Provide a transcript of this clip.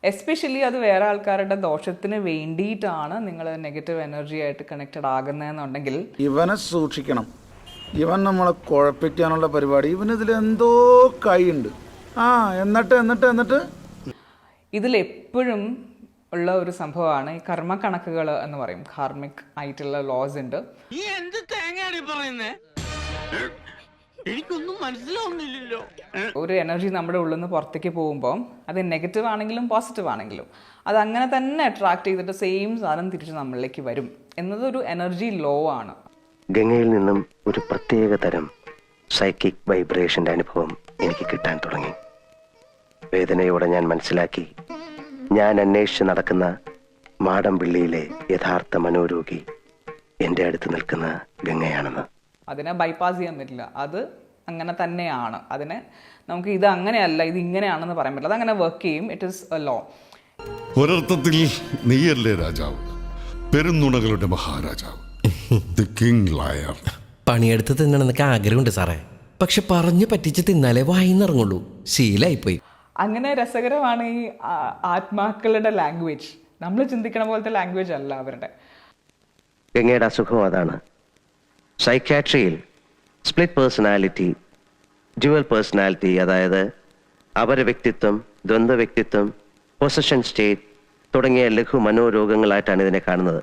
Especially അത് വേറെ ആൾക്കാരുടെ ദോഷത്തിന് വേണ്ടിയിട്ടാണ് നിങ്ങൾ നെഗറ്റീവ് എനർജി ആയിട്ട് കണക്റ്റഡ് ആകുന്നതെന്നുണ്ടെങ്കിൽ ഇവനെ സൂക്ഷിക്കണം. ഇവൻ നമ്മളെ കുഴപ്പിക്കാനുള്ള പരിപാടി, ഇവനിതിൽ എന്തോ കൈയുണ്ട്. എന്നിട്ട് ഇതിലെപ്പോഴും ഉള്ള ഒരു സംഭവമാണ് ഈ കർമ്മ കണക്കുകൾ എന്ന് പറയും. കാർമിക് ആയിട്ടുള്ള ലോസ് ഉണ്ട്. എനിക്കൊന്നും മനസ്സിലാവുന്നില്ലല്ലോ. ഒരു എനർജി നമ്മുടെ ഉള്ളിൽ നിന്ന് പുറത്തേക്ക് പോകുമ്പോൾ അത് നെഗറ്റീവ് ആണെങ്കിലും പോസിറ്റീവ് ആണെങ്കിലും അത് അങ്ങനെ തന്നെ അട്രാക്ട് ചെയ്തിട്ട് സെയിം സാധനം തിരിച്ച് നമ്മളിലേക്ക് വരും എന്നതൊരു എനർജി ലോ ആണ്. ഗംഗയിൽ നിന്നും ഒരു പ്രത്യേക തരം സൈക്കിക് വൈബ്രേഷന്റെ അനുഭവം എനിക്ക് കിട്ടാൻ തുടങ്ങി. വേദനയോടെ ഞാൻ മനസ്സിലാക്കി, ഞാൻ അന്വേഷിച്ച് നടക്കുന്ന മാടമ്പിള്ളിയിലെ യഥാർത്ഥ മനോരോഗി എൻ്റെ അടുത്ത് നിൽക്കുന്ന ഗംഗയാണെന്ന്. അതിനെ ബൈപ്പാസ് ചെയ്യാൻ പറ്റില്ല. അത് അങ്ങനെ തന്നെയാണ്. അതിനെ നമുക്ക് ഇത് അങ്ങനെയല്ല ഇത് ഇങ്ങനെയാണെന്ന് പറയാൻ പറ്റില്ല. അതങ്ങനെ വർക്ക് ചെയ്യും. It is a law. ഒരർത്ഥത്തിൽ നീയല്ലേ രാജാവ്, പെരുന്നുണകളുടെ മഹാരാജാവ്, ദി കിങ് ലയർ. പണിയെടുത്ത് തിന്നണമെന്നൊക്കെ ആഗ്രഹമുണ്ട് സാറേ, പക്ഷെ പറഞ്ഞു പറ്റിച്ച് തിന്നാലേ വായിന്നിറങ്ങുള്ളൂ. ശീലായിപ്പോയി. അങ്ങനെ രസകരമാണ് ഈ ആത്മാക്കളുടെ ലാംഗ്വേജ്. നമ്മൾ ചിന്തിക്കണ പോലത്തെ ലാംഗ്വേജ് അല്ല അവരുടെ. ഗംഗയുടെ അസുഖം അതാണ്. സൈക്യാട്രിയിൽ സ്പ്ലിറ്റ് പേഴ്സണാലിറ്റി, ഡ്യുവൽ പേഴ്സണാലിറ്റി, അതായത് അപര വ്യക്തിത്വം, ദ്വന്ദ്വ വ്യക്തിത്വം, പൊസഷൻ സ്റ്റേറ്റ് തുടങ്ങിയ ലഘു മനോരോഗങ്ങളായിട്ടാണ് ഇതിനെ കാണുന്നത്.